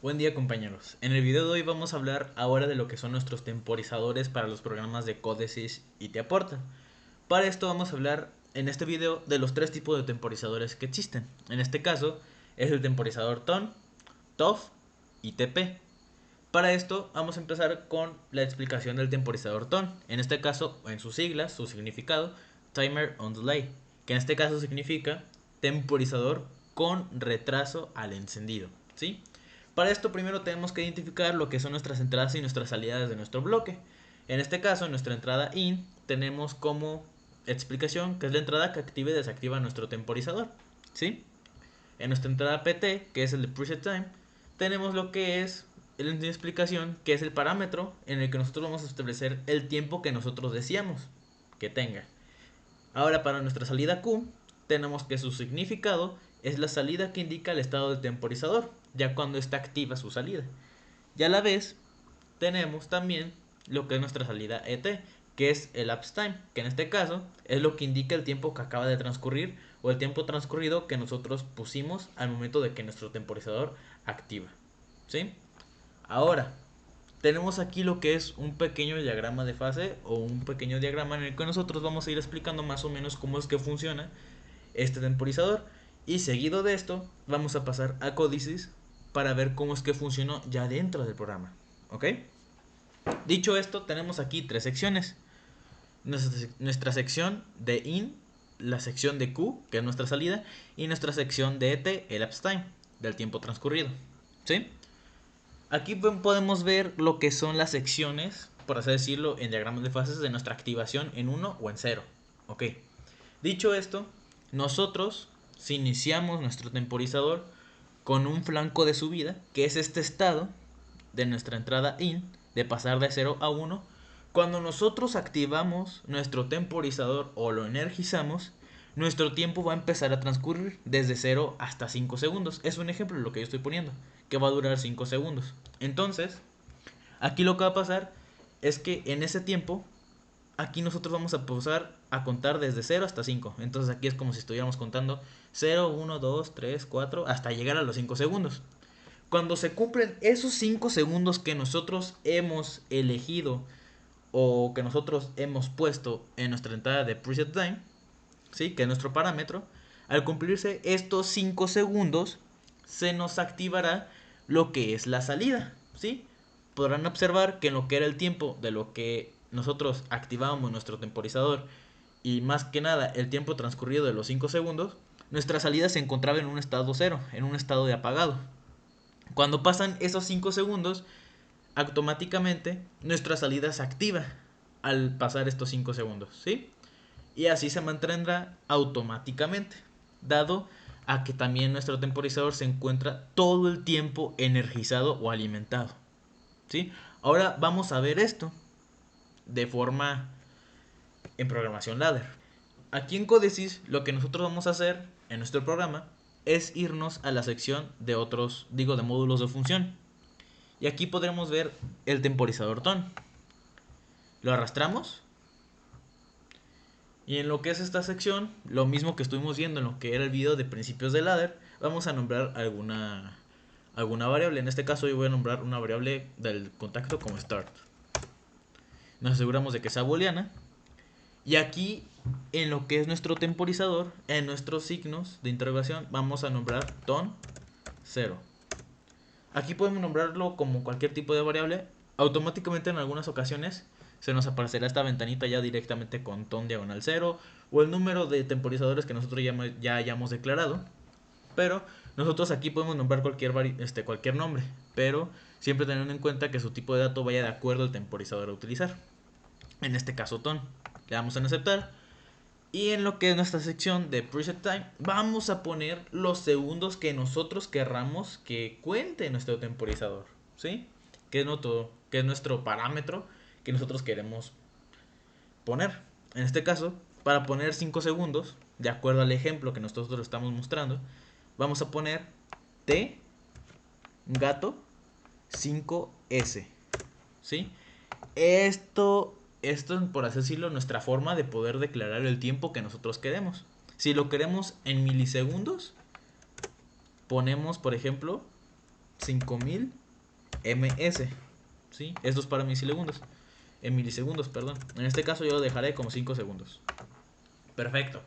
Buen día compañeros, en el video de hoy vamos a hablar ahora de lo que son nuestros temporizadores para los programas de Codesys y te aportan. Para esto vamos a hablar en este video de los tres tipos de temporizadores que existen. En este caso es el temporizador TON, TOF y TP. Para esto vamos a empezar con la explicación del temporizador TON. En este caso, en sus siglas, su significado, Timer on Delay, que en este caso significa temporizador con retraso al encendido, ¿sí? Para esto primero tenemos que identificar lo que son nuestras entradas y nuestras salidas de nuestro bloque. En este caso, en nuestra entrada IN tenemos como explicación que es la entrada que activa y desactiva nuestro temporizador, ¿sí? En nuestra entrada PT, que es el de preset time, tenemos lo que es la explicación, que es el parámetro en el que nosotros vamos a establecer el tiempo que nosotros deseamos que tenga. Ahora para nuestra salida Q, tenemos que su significado es la salida que indica el estado del temporizador, ya cuando está activa su salida. Y a la vez, tenemos también lo que es nuestra salida ET, que es el lapse time, que en este caso es lo que indica el tiempo que acaba de transcurrir o el tiempo transcurrido que nosotros pusimos al momento de que nuestro temporizador activa, ¿sí? Ahora, tenemos aquí lo que es un pequeño diagrama de fase o un pequeño diagrama en el que nosotros vamos a ir explicando más o menos cómo es que funciona este temporizador. Y seguido de esto, vamos a pasar a Codesys para ver cómo es que funcionó ya dentro del programa. ¿Ok? Dicho esto, tenemos aquí tres secciones. Nuestra sección de IN, la sección de Q, que es nuestra salida, y nuestra sección de ET, el uptime, del tiempo transcurrido. ¿Sí? Aquí podemos ver lo que son las secciones, por así decirlo, en diagramas de fases de nuestra activación en 1 o en 0. Ok. Dicho esto, nosotros, si iniciamos nuestro temporizador con un flanco de subida, que es este estado de nuestra entrada IN, de pasar de 0 a 1, cuando nosotros activamos nuestro temporizador o lo energizamos, nuestro tiempo va a empezar a transcurrir desde 0 hasta 5 segundos. Es un ejemplo de lo que yo estoy poniendo, que va a durar 5 segundos. Entonces, aquí lo que va a pasar es que en ese tiempo, aquí nosotros vamos a pausar a contar desde 0 hasta 5. Entonces aquí es como si estuviéramos contando 0, 1, 2, 3, 4, hasta llegar a los 5 segundos. Cuando se cumplen esos 5 segundos que nosotros hemos elegido o que nosotros hemos puesto en nuestra entrada de preset time, ¿sí? Que es nuestro parámetro, al cumplirse estos 5 segundos, se nos activará lo que es la salida, ¿sí? Podrán observar que en lo que era el tiempo de lo que nosotros activábamos nuestro temporizador y más que nada el tiempo transcurrido de los 5 segundos, nuestra salida se encontraba en un estado cero, en un estado de apagado. Cuando pasan esos 5 segundos, automáticamente nuestra salida se activa al pasar estos 5 segundos, ¿sí? Y así se mantendrá automáticamente, dado a que también nuestro temporizador se encuentra todo el tiempo energizado o alimentado, ¿sí? Ahora vamos a ver esto de forma en programación ladder. Aquí en Codesys lo que nosotros vamos a hacer en nuestro programa es irnos a la sección de otros, digo, de módulos de función. Y aquí podremos ver el temporizador TON. Lo arrastramos. Y en lo que es esta sección, lo mismo que estuvimos viendo en lo que era el video de principios de ladder, vamos a nombrar alguna variable. En este caso yo voy a nombrar una variable del contacto como start. Nos aseguramos de que sea booleana. Y aquí en lo que es nuestro temporizador, en nuestros signos de interrogación, vamos a nombrar ton 0. Aquí podemos nombrarlo como cualquier tipo de variable. Automáticamente en algunas ocasiones se nos aparecerá esta ventanita ya directamente con ton diagonal 0 o el número de temporizadores que nosotros ya hayamos declarado. Pero nosotros aquí podemos nombrar cualquier nombre, pero siempre teniendo en cuenta que su tipo de dato vaya de acuerdo al temporizador a utilizar. En este caso ton. Le damos en aceptar. Y en lo que es nuestra sección de preset time, vamos a poner los segundos que nosotros querramos que cuente nuestro temporizador, ¿sí? Que es nuestro parámetro que nosotros queremos poner. En este caso, para poner 5 segundos, de acuerdo al ejemplo que nosotros estamos mostrando, vamos a poner T gato 5S, ¿sí? Esto es, por así decirlo, nuestra forma de poder declarar el tiempo que nosotros queremos. Si lo queremos en milisegundos, ponemos, por ejemplo, 5000 ms, ¿sí? Esto es para milisegundos, en milisegundos, perdón. En este caso yo lo dejaré como 5 segundos. Perfecto.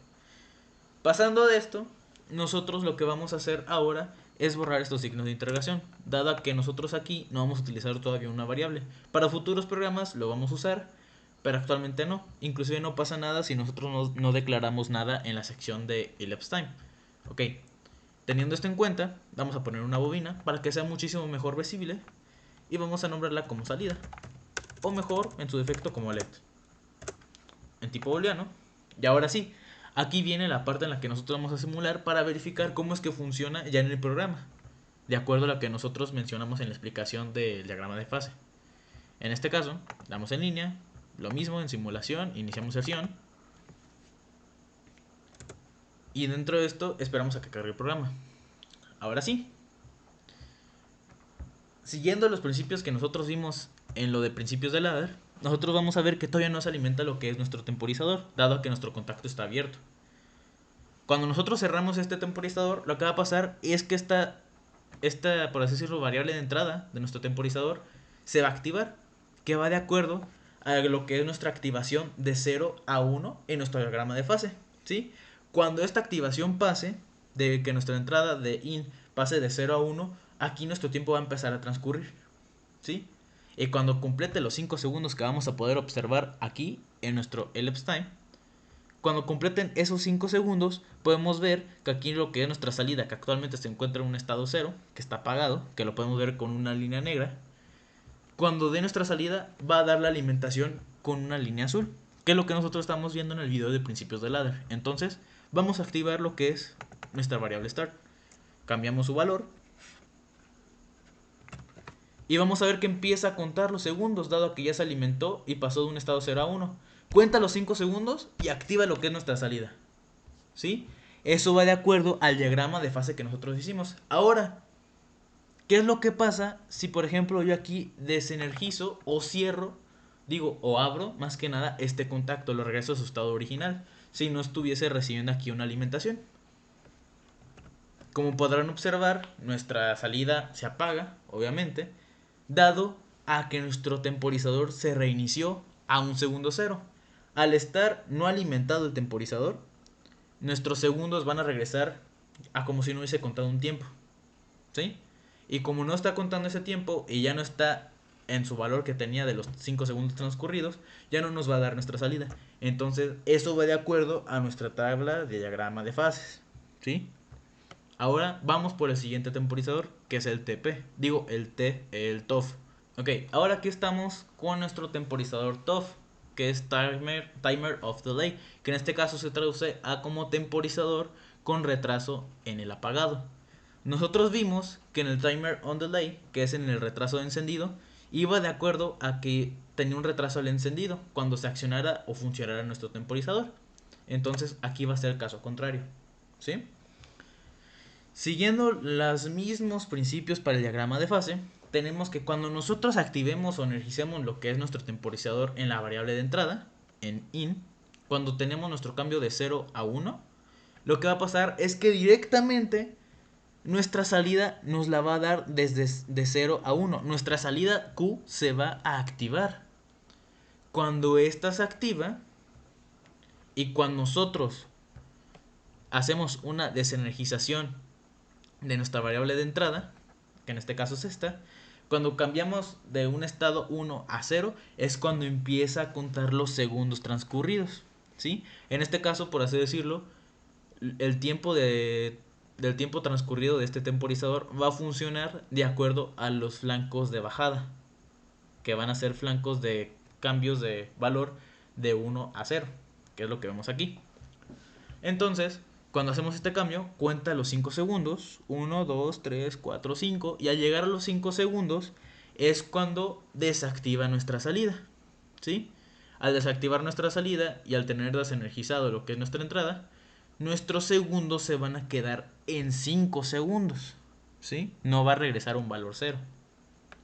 Pasando de esto, nosotros lo que vamos a hacer ahora es borrar estos signos de interrogación, dado que nosotros aquí no vamos a utilizar todavía una variable. Para futuros programas lo vamos a usar, pero actualmente no. Inclusive no pasa nada si nosotros no declaramos nada en la sección de elapsed time. Ok, teniendo esto en cuenta, vamos a poner una bobina para que sea muchísimo mejor visible y vamos a nombrarla como salida, o mejor, en su defecto, como let, en tipo booleano. Y ahora sí, aquí viene la parte en la que nosotros vamos a simular para verificar cómo es que funciona ya en el programa, de acuerdo a lo que nosotros mencionamos en la explicación del diagrama de fase. En este caso, damos en línea, lo mismo en simulación, iniciamos sesión, y dentro de esto esperamos a que cargue el programa. Ahora sí, siguiendo los principios que nosotros vimos en lo de principios de ladder, nosotros vamos a ver que todavía no se alimenta lo que es nuestro temporizador, dado que nuestro contacto está abierto. Cuando nosotros cerramos este temporizador, lo que va a pasar es que esta, por así decirlo, variable de entrada de nuestro temporizador se va a activar, que va de acuerdo a lo que es nuestra activación de 0 a 1 en nuestro diagrama de fase, ¿sí? Cuando esta activación pase, de que nuestra entrada de in pase de 0 a 1, aquí nuestro tiempo va a empezar a transcurrir, ¿sí? Y cuando complete los 5 segundos que vamos a poder observar aquí en nuestro elapsed time, cuando completen esos 5 segundos, podemos ver que aquí lo que es nuestra salida, que actualmente se encuentra en un estado 0, que está apagado, que lo podemos ver con una línea negra, cuando dé nuestra salida va a dar la alimentación con una línea azul, que es lo que nosotros estamos viendo en el video de principios de ladder. Entonces vamos a activar lo que es nuestra variable start, cambiamos su valor y vamos a ver que empieza a contar los segundos, dado que ya se alimentó y pasó de un estado 0 a 1. Cuenta los 5 segundos y activa lo que es nuestra salida, ¿sí? Eso va de acuerdo al diagrama de fase que nosotros hicimos. Ahora, ¿qué es lo que pasa si, por ejemplo, yo aquí desenergizo o cierro, digo, o abro, más que nada, este contacto, lo regreso a su estado original, si no estuviese recibiendo aquí una alimentación? Como podrán observar, nuestra salida se apaga, obviamente, dado a que nuestro temporizador se reinició a un segundo cero. Al estar no alimentado el temporizador, nuestros segundos van a regresar a como si no hubiese contado un tiempo, ¿sí? Y como no está contando ese tiempo y ya no está en su valor que tenía de los 5 segundos transcurridos, ya no nos va a dar nuestra salida. Entonces eso va de acuerdo a nuestra tabla de diagrama de fases, ¿sí? Ahora vamos por el siguiente temporizador, que es el TP. Digo, el TOF. Ok, ahora aquí estamos con nuestro temporizador TOF, que es Timer of Delay, que en este caso se traduce a como temporizador con retraso en el apagado. Nosotros vimos que en el Timer on Delay, que es en el retraso de encendido, iba de acuerdo a que tenía un retraso al encendido cuando se accionara o funcionara nuestro temporizador. Entonces aquí va a ser el caso contrario, ¿sí? Siguiendo los mismos principios para el diagrama de fase, tenemos que cuando nosotros activemos o energicemos lo que es nuestro temporizador en la variable de entrada, en in, cuando tenemos nuestro cambio de 0 a 1, lo que va a pasar es que directamente nuestra salida nos la va a dar desde de 0 a 1. Nuestra salida Q se va a activar. Cuando esta se activa y cuando nosotros hacemos una desenergización de nuestra variable de entrada, que en este caso es esta, cuando cambiamos de un estado 1 a 0 es cuando empieza a contar los segundos transcurridos, ¿sí? En este caso, por así decirlo, el tiempo del tiempo transcurrido de este temporizador va a funcionar de acuerdo a los flancos de bajada, que van a ser flancos de cambios de valor de 1 a 0, que es lo que vemos aquí. Entonces, cuando hacemos este cambio, cuenta los 5 segundos, 1, 2, 3, 4, 5, y al llegar a los 5 segundos es cuando desactiva nuestra salida, ¿sí? Al desactivar nuestra salida y al tener desenergizado lo que es nuestra entrada, nuestros segundos se van a quedar en 5 segundos, ¿sí? No va a regresar un valor 0.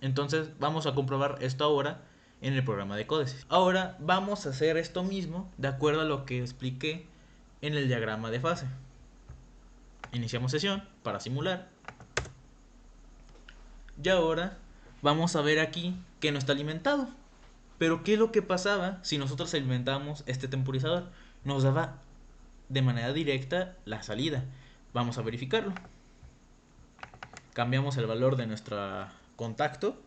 Entonces vamos a comprobar esto ahora en el programa de códices. Ahora vamos a hacer esto mismo de acuerdo a lo que expliqué en el diagrama de fase. Iniciamos sesión para simular. Y ahora vamos a ver aquí que no está alimentado. Pero ¿qué es lo que pasaba si nosotros alimentábamos este temporizador? Nos daba de manera directa la salida. Vamos a verificarlo. Cambiamos el valor de nuestro contacto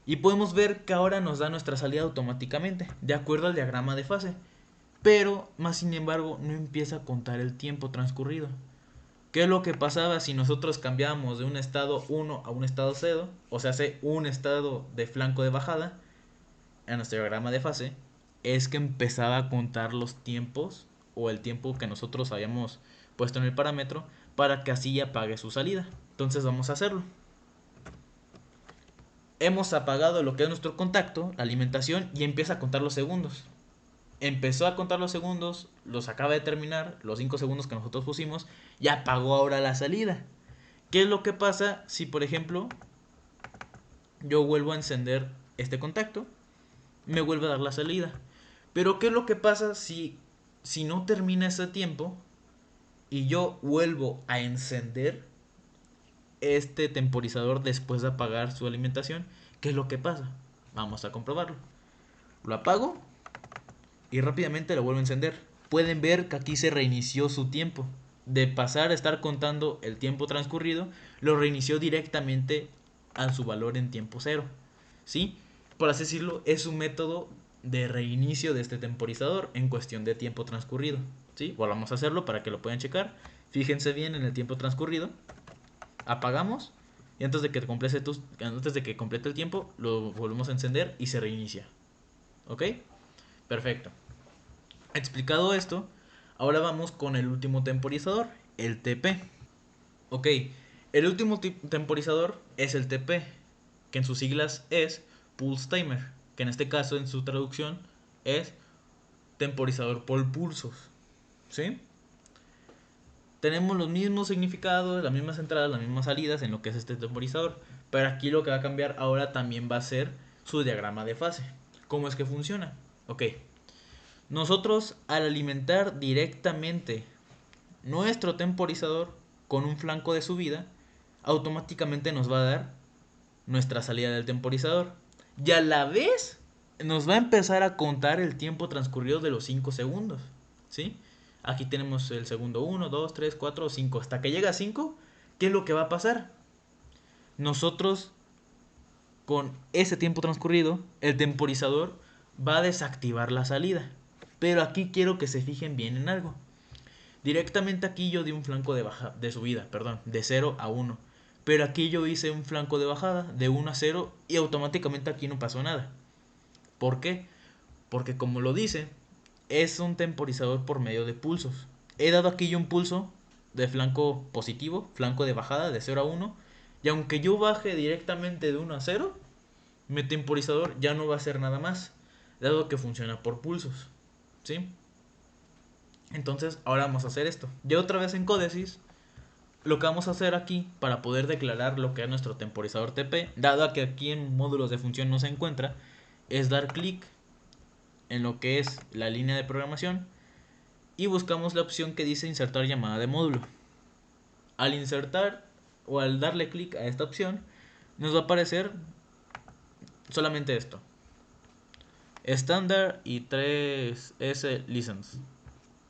y podemos ver que ahora nos da nuestra salida automáticamente, de acuerdo al diagrama de fase. Pero, más sin embargo, no empieza a contar el tiempo transcurrido. ¿Qué es lo que pasaba si nosotros cambiábamos de un estado 1 a un estado 0? O sea, hace un estado de flanco de bajada en nuestro diagrama de fase. Es que empezaba a contar los tiempos o el tiempo que nosotros habíamos puesto en el parámetro para que así apague su salida. Entonces vamos a hacerlo. Hemos apagado lo que es nuestro contacto, la alimentación, y empieza a contar los segundos. Empezó a contar los segundos, los acaba de terminar, los 5 segundos que nosotros pusimos, y apagó ahora la salida. ¿Qué es lo que pasa si, por ejemplo, yo vuelvo a encender este contacto? Me vuelve a dar la salida. Pero ¿qué es lo que pasa si no termina ese tiempo y yo vuelvo a encender este temporizador después de apagar su alimentación? ¿Qué es lo que pasa? Vamos a comprobarlo. Lo apago y rápidamente lo vuelvo a encender. Pueden ver que aquí se reinició su tiempo. De pasar a estar contando el tiempo transcurrido, lo reinició directamente a su valor en tiempo cero. ¿Sí? Por así decirlo, es un método de reinicio de este temporizador en cuestión de tiempo transcurrido. ¿Sí? Volvamos a hacerlo para que lo puedan checar. Fíjense bien en el tiempo transcurrido. Apagamos y antes de que complete el tiempo lo volvemos a encender y se reinicia. ¿Ok? Perfecto. Explicado esto, ahora vamos con el último temporizador, el TP. Ok, el último temporizador es el TP, que en sus siglas es Pulse Timer, que en este caso en su traducción es temporizador por pulsos. ¿Sí? Tenemos los mismos significados, las mismas entradas, las mismas salidas en lo que es este temporizador, pero aquí lo que va a cambiar ahora también va a ser su diagrama de fase. ¿Cómo es que funciona? Ok, nosotros al alimentar directamente nuestro temporizador con un flanco de subida, automáticamente nos va a dar nuestra salida del temporizador. Y a la vez nos va a empezar a contar el tiempo transcurrido de los 5 segundos. ¿Sí? Aquí tenemos el segundo 1, 2, 3, 4, 5. Hasta que llega a 5, ¿qué es lo que va a pasar? Nosotros, con ese tiempo transcurrido, el temporizador va a desactivar la salida. Pero aquí quiero que se fijen bien en algo. Directamente aquí yo di un flanco de subida, perdón, de 0 a 1. Pero aquí yo hice un flanco de bajada de 1 a 0 y automáticamente aquí no pasó nada. ¿Por qué? Porque como lo dice, es un temporizador por medio de pulsos. He dado aquí yo un pulso de flanco positivo, flanco de bajada de 0 a 1. Y aunque yo baje directamente de 1 a 0, mi temporizador ya no va a hacer nada más, dado que funciona por pulsos. ¿Sí? Entonces ahora vamos a hacer esto. Ya otra vez en códices, lo que vamos a hacer aquí para poder declarar lo que es nuestro temporizador TP, dado que aquí en módulos de función no se encuentra, es dar clic en lo que es la línea de programación y buscamos la opción que dice insertar llamada de módulo. Al insertar o al darle clic a esta opción, nos va a aparecer solamente esto: estándar y 3S license.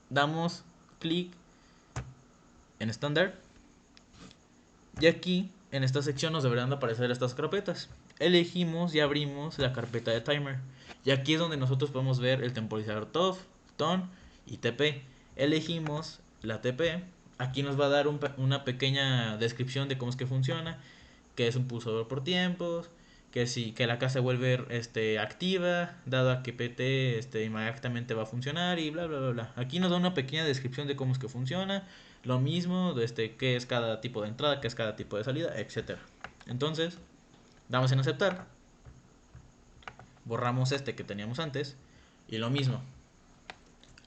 Damos clic en estándar y aquí en esta sección nos deberán aparecer estas carpetas. Elegimos y abrimos la carpeta de timer. Y aquí es donde nosotros podemos ver el temporizador TOF, TON y TP. Elegimos la TP. Aquí nos va a dar una pequeña descripción de cómo es que funciona, que es un pulsador por tiempos, que la casa se vuelve activa, dado a que PT inmediatamente va a funcionar y bla bla bla bla. Aquí nos da una pequeña descripción de cómo es que funciona, lo mismo, qué es cada tipo de entrada, qué es cada tipo de salida, etcétera. Entonces, damos en aceptar, borramos este que teníamos antes y lo mismo.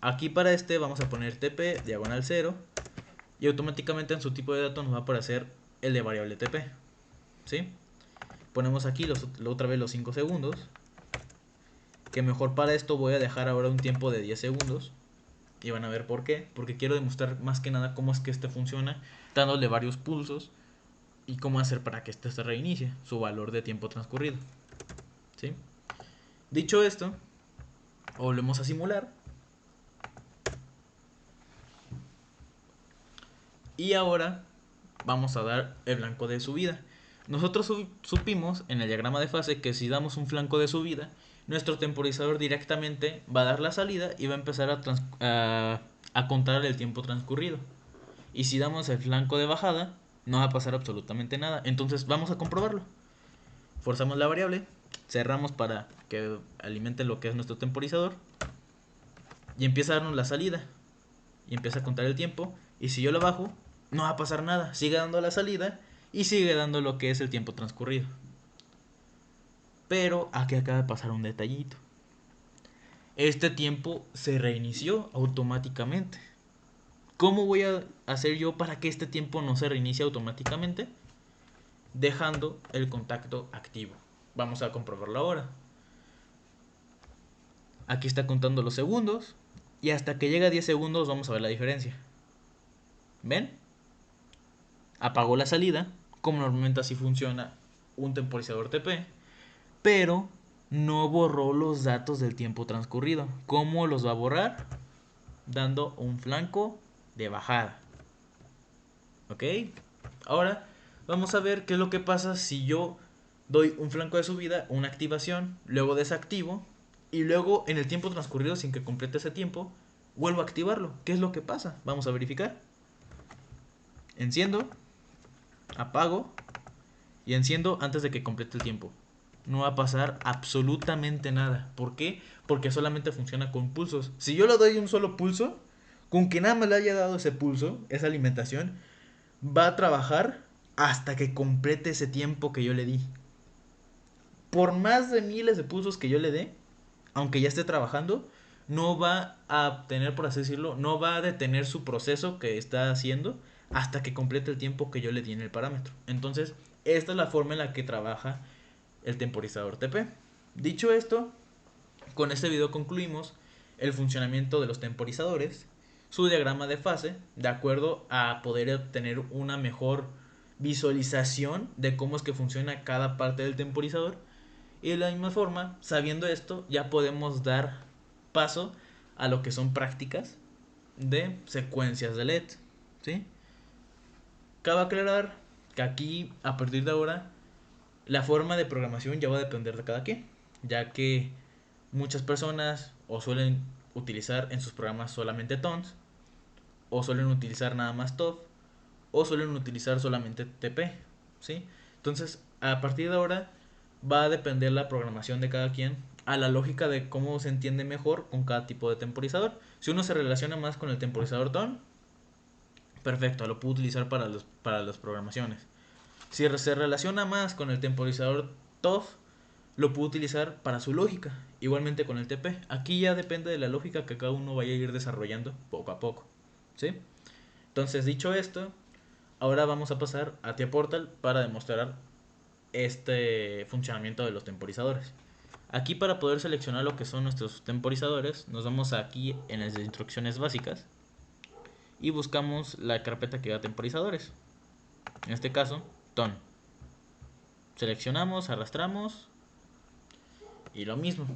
Aquí para vamos a poner TP diagonal 0 y automáticamente en su tipo de datos nos va a aparecer el de variable TP. ¿Sí? Ponemos aquí otra vez los 5 segundos. Que mejor para esto voy a dejar ahora un tiempo de 10 segundos. Y van a ver por qué. Porque quiero demostrar más que nada cómo es que funciona, dándole varios pulsos y cómo hacer para que este se reinicie, su valor de tiempo transcurrido. ¿Sí? Dicho esto, volvemos a simular. Y ahora vamos a dar el flanco de subida. Nosotros supimos en el diagrama de fase que si damos un flanco de subida, nuestro temporizador directamente va a dar la salida y va a empezar a contar el tiempo transcurrido. Y si damos el flanco de bajada, no va a pasar absolutamente nada. Entonces vamos a comprobarlo. Forzamos la variable, cerramos para que alimente lo que es nuestro temporizador y empieza a darnos la salida y empieza a contar el tiempo. Y si yo lo bajo, no va a pasar nada, sigue dando la salida y sigue dando lo que es el tiempo transcurrido. Pero aquí acaba de pasar un detallito. Este tiempo se reinició automáticamente. ¿Cómo voy a hacer yo para que este tiempo no se reinicie automáticamente? Dejando el contacto activo. Vamos a comprobarlo ahora. Aquí está contando los segundos y hasta que llega a 10 segundos vamos a ver la diferencia. ¿Ven? Apagó la salida, como normalmente así funciona un temporizador TP, pero no borró los datos del tiempo transcurrido. ¿Cómo los va a borrar? Dando un flanco de bajada. ¿Ok? Ahora vamos a ver qué es lo que pasa si yo doy un flanco de subida, una activación, luego desactivo y luego en el tiempo transcurrido sin que complete ese tiempo vuelvo a activarlo. ¿Qué es lo que pasa? Vamos a verificar. Enciendo, apago y enciendo antes de que complete el tiempo. No va a pasar absolutamente nada. ¿Por qué? Porque solamente funciona con pulsos. Si yo le doy un solo pulso, con que nada más le haya dado ese pulso, esa alimentación, va a trabajar hasta que complete ese tiempo que yo le di. Por más de miles de pulsos que yo le dé, aunque ya esté trabajando, no va a tener, por así decirlo, no va a detener su proceso que está haciendo hasta que complete el tiempo que yo le di en el parámetro. Entonces, esta es la forma en la que trabaja el temporizador TP. Dicho esto, con este video concluimos el funcionamiento de los temporizadores, su diagrama de fase, de acuerdo a poder obtener una mejor visualización de cómo es que funciona cada parte del temporizador. Y de la misma forma, sabiendo esto, ya podemos dar paso a lo que son prácticas de secuencias de LED. ¿Sí? Cabe aclarar que aquí, a partir de ahora, la forma de programación ya va a depender de cada quien, ya que muchas personas o suelen utilizar en sus programas solamente tons, o suelen utilizar nada más TOF, o suelen utilizar solamente TP, ¿sí? Entonces, a partir de ahora va a depender la programación de cada quien a la lógica de cómo se entiende mejor con cada tipo de temporizador. Si uno se relaciona más con el temporizador ton, perfecto, lo puedo utilizar para las programaciones. Si se relaciona más con el temporizador TOF, lo puedo utilizar para su lógica. Igualmente con el TP. Aquí ya depende de la lógica que cada uno vaya a ir desarrollando poco a poco. ¿Sí? Entonces, dicho esto, ahora vamos a pasar a TIA Portal para demostrar este funcionamiento de los temporizadores. Aquí, para poder seleccionar lo que son nuestros temporizadores, nos vamos aquí en las instrucciones básicas y buscamos la carpeta que da temporizadores. En este caso, ton. Seleccionamos, arrastramos y lo mismo.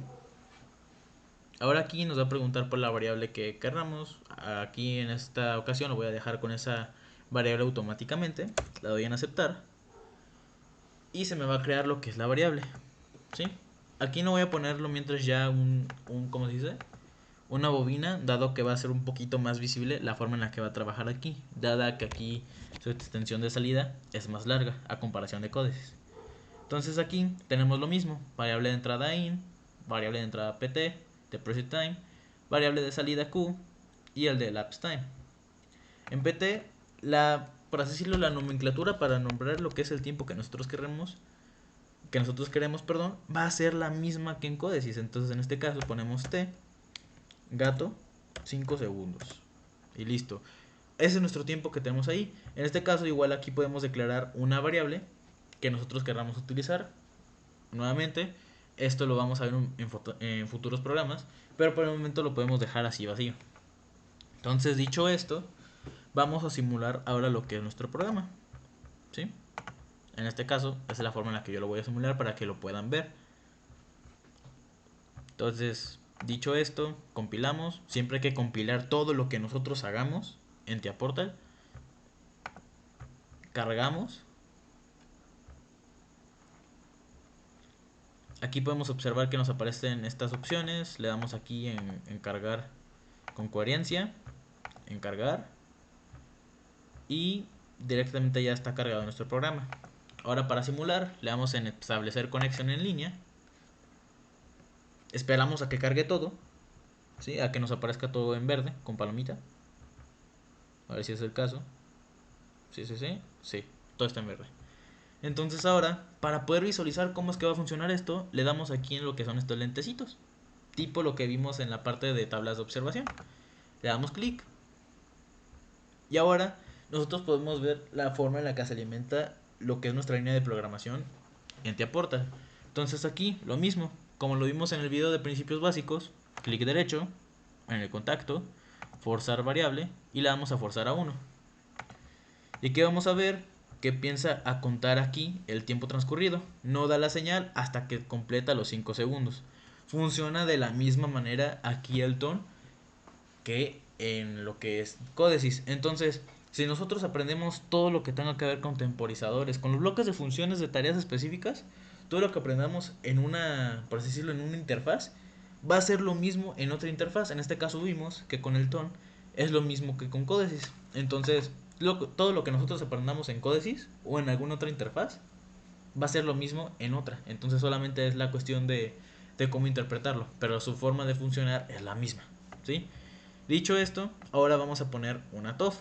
Ahora aquí nos va a preguntar por la variable que querramos. Aquí en esta ocasión lo voy a dejar con esa variable automáticamente. La doy en aceptar. Y se me va a crear lo que es la variable. ¿Sí? Aquí no voy a ponerlo mientras ya ¿cómo se dice? Una bobina, dado que va a ser un poquito más visible la forma en la que va a trabajar aquí. Dada que aquí su extensión de salida es más larga a comparación de códices. Entonces aquí tenemos lo mismo. Variable de entrada in, variable de entrada pt, de preset time, variable de salida q y el de elapsed time. En pt, por así decirlo, la nomenclatura para nombrar lo que es el tiempo que nosotros queremos, va a ser la misma que en códices. Entonces en este caso ponemos t, gato, 5 segundos. Y listo. Ese es nuestro tiempo que tenemos ahí. En este caso igual aquí podemos declarar una variable que nosotros queramos utilizar. Nuevamente, esto lo vamos a ver en futuros programas, pero por el momento lo podemos dejar así vacío. Entonces, dicho esto, vamos a simular ahora lo que es nuestro programa. ¿Sí? En este caso, esa es la forma en la que yo lo voy a simular para que lo puedan ver. Entonces, dicho esto, compilamos. Siempre hay que compilar todo lo que nosotros hagamos en TIAportal. Cargamos. Aquí podemos observar que nos aparecen estas opciones. Le damos aquí en cargar con coherencia. En cargar. Y directamente ya está cargado nuestro programa. Ahora para simular, le damos en establecer conexión en línea. Esperamos a que cargue todo, ¿sí? A que nos aparezca todo en verde, con palomita. A ver si es el caso. Sí, sí, sí. Sí, todo está en verde. Entonces ahora, para poder visualizar cómo es que va a funcionar esto, le damos aquí en lo que son estos lentecitos. Tipo lo que vimos en la parte de tablas de observación. Le damos clic. Y ahora nosotros podemos ver la forma en la que se alimenta lo que es nuestra línea de programación en TIAportal. Entonces aquí lo mismo, como lo vimos en el video de principios básicos, clic derecho en el contacto, forzar variable y le damos a forzar a 1. Y aquí vamos a ver que piensa a contar aquí el tiempo transcurrido. No da la señal hasta que completa los 5 segundos. Funciona de la misma manera aquí el ton que en lo que es códices. Entonces, si nosotros aprendemos todo lo que tenga que ver con temporizadores, con los bloques de funciones de tareas específicas, todo lo que aprendamos en una, por así decirlo, en una interfaz, va a ser lo mismo en otra interfaz. En este caso vimos que con el ton es lo mismo que con códices. Entonces, todo lo que nosotros aprendamos en códices o en alguna otra interfaz va a ser lo mismo en otra. Entonces solamente es la cuestión de cómo interpretarlo, pero su forma de funcionar es la misma, ¿sí? Dicho esto, ahora vamos a poner una TOF.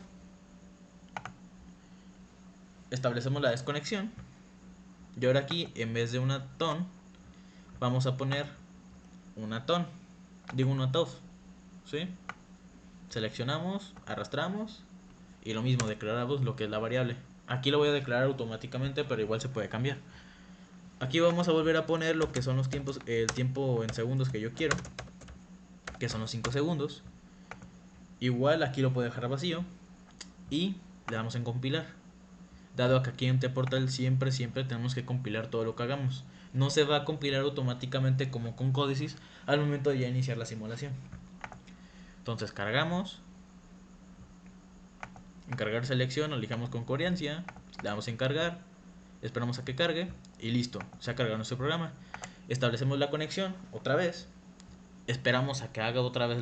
Establecemos la desconexión. Y ahora aquí, en vez de una ton, vamos a poner una ton. Digo una TOF. ¿Sí? Seleccionamos, arrastramos. Y lo mismo, declaramos lo que es la variable. Aquí lo voy a declarar automáticamente, pero igual se puede cambiar. Aquí vamos a volver a poner lo que son los tiempos, el tiempo en segundos que yo quiero, que son los 5 segundos. Igual aquí lo puedo dejar vacío. Y le damos en compilar. Dado que aquí en TIAportal siempre tenemos que compilar todo lo que hagamos. No se va a compilar automáticamente como con códices al momento de ya iniciar la simulación. Entonces cargamos, en cargar selección, lo elijamos con coherencia, le damos en cargar, esperamos a que cargue y listo, se ha cargado nuestro programa. Establecemos la conexión otra vez, esperamos a que haga otra vez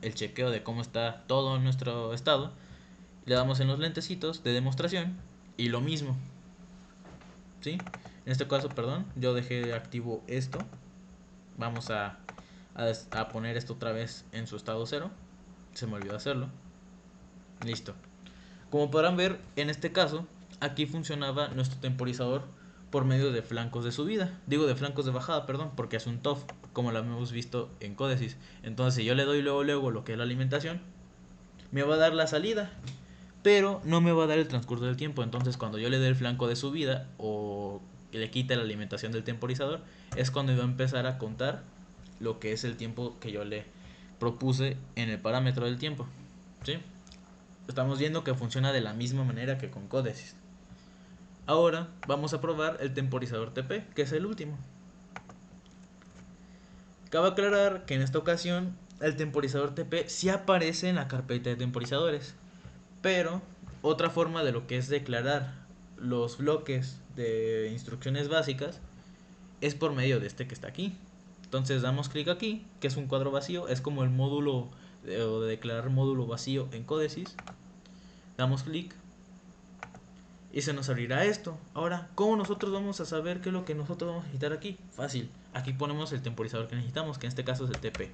el chequeo de cómo está todo nuestro estado, le damos en los lentecitos de demostración y lo mismo, ¿sí? En este caso, perdón, yo dejé activo esto. Vamos a poner esto otra vez en su estado cero. Se me olvidó hacerlo. Listo. Como podrán ver, en este caso, aquí funcionaba nuestro temporizador por medio de flancos de subida. Digo de flancos de bajada, perdón, porque es un TOF, como lo hemos visto en códices. Entonces, si yo le doy luego lo que es la alimentación, me va a dar la salida, pero no me va a dar el transcurso del tiempo. Entonces, cuando yo le dé el flanco de subida o que le quite la alimentación del temporizador, es cuando va a empezar a contar lo que es el tiempo que yo le propuse en el parámetro del tiempo, ¿sí? Estamos viendo que funciona de la misma manera que con códices. Ahora vamos a probar el temporizador TP, que es el último. Cabe aclarar que en esta ocasión el temporizador TP sí aparece en la carpeta de temporizadores, pero otra forma de lo que es declarar los bloques de instrucciones básicas es por medio de este que está aquí. Entonces damos clic aquí, que es un cuadro vacío, es como el módulo de declarar módulo vacío en códices. Damos clic y se nos abrirá esto. Ahora, ¿cómo nosotros vamos a saber qué es lo que nosotros vamos a necesitar aquí? Fácil, aquí ponemos el temporizador que necesitamos, que en este caso es el TP.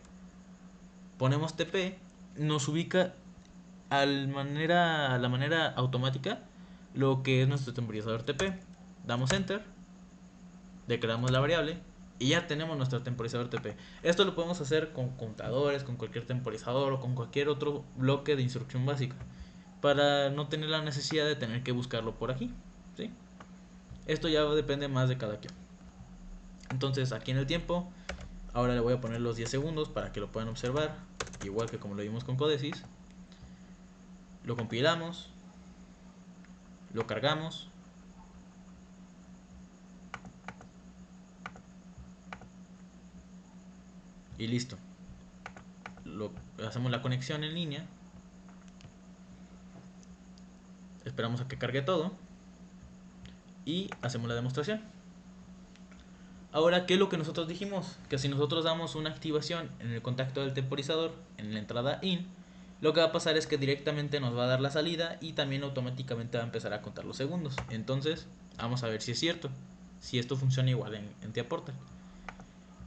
Ponemos TP, nos ubica a la manera automática lo que es nuestro temporizador TP. Damos enter, declaramos la variable y ya tenemos nuestro temporizador TP. Esto lo podemos hacer con contadores, con cualquier temporizador o con cualquier otro bloque de instrucción básica, para no tener la necesidad de tener que buscarlo por aquí, ¿sí? Esto ya depende más de cada quien. Entonces aquí en el tiempo, ahora le voy a poner los 10 segundos para que lo puedan observar, igual que como lo vimos con códices. Lo compilamos, lo cargamos, y listo. Hacemos la conexión en línea, esperamos a que cargue todo y hacemos la demostración. Ahora, ¿qué es lo que nosotros dijimos? Que si nosotros damos una activación en el contacto del temporizador, en la entrada IN, lo que va a pasar es que directamente nos va a dar la salida y también automáticamente va a empezar a contar los segundos. Entonces, vamos a ver si es cierto, si esto funciona igual en T-Aporter.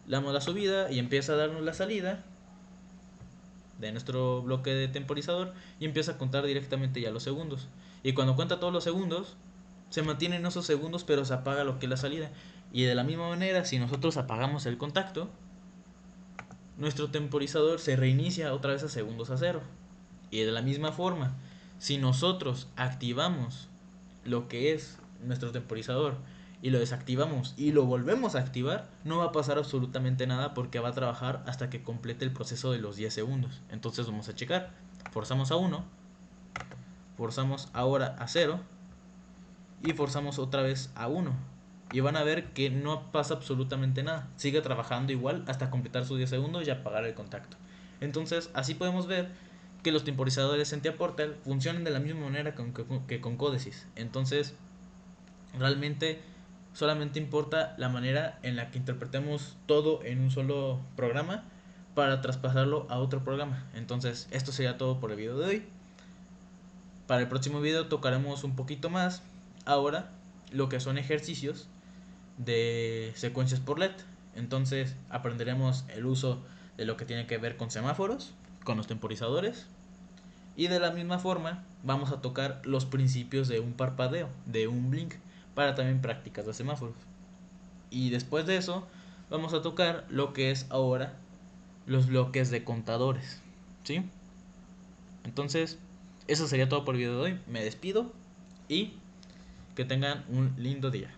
Le damos la subida y empieza a darnos la salida de nuestro bloque de temporizador y empieza a contar directamente ya los segundos. Y cuando cuenta todos los segundos, se mantienen esos segundos pero se apaga lo que es la salida. Y de la misma manera, si nosotros apagamos el contacto, nuestro temporizador se reinicia otra vez a segundos a cero. Y de la misma forma, si nosotros activamos lo que es nuestro temporizador y lo desactivamos y lo volvemos a activar, no va a pasar absolutamente nada porque va a trabajar hasta que complete el proceso de los 10 segundos. Entonces vamos a checar. Forzamos a 1, forzamos ahora a 0 y forzamos otra vez a 1. Y van a ver que no pasa absolutamente nada. Sigue trabajando igual hasta completar sus 10 segundos y apagar el contacto. Entonces así podemos ver que los temporizadores en T-Portal funcionan de la misma manera que con Codesys. Entonces realmente solamente importa la manera en la que interpretemos todo en un solo programa para traspasarlo a otro programa. Entonces esto sería todo por el video de hoy. Para el próximo video tocaremos un poquito más ahora lo que son ejercicios de secuencias por LED. Entonces aprenderemos el uso de lo que tiene que ver con semáforos, con los temporizadores, y de la misma forma vamos a tocar los principios de un parpadeo, de un blink, para también prácticas de semáforos. Y después de eso vamos a tocar lo que es ahora los bloques de contadores, ¿sí? Entonces, eso sería todo por el video de hoy. Me despido y que tengan un lindo día.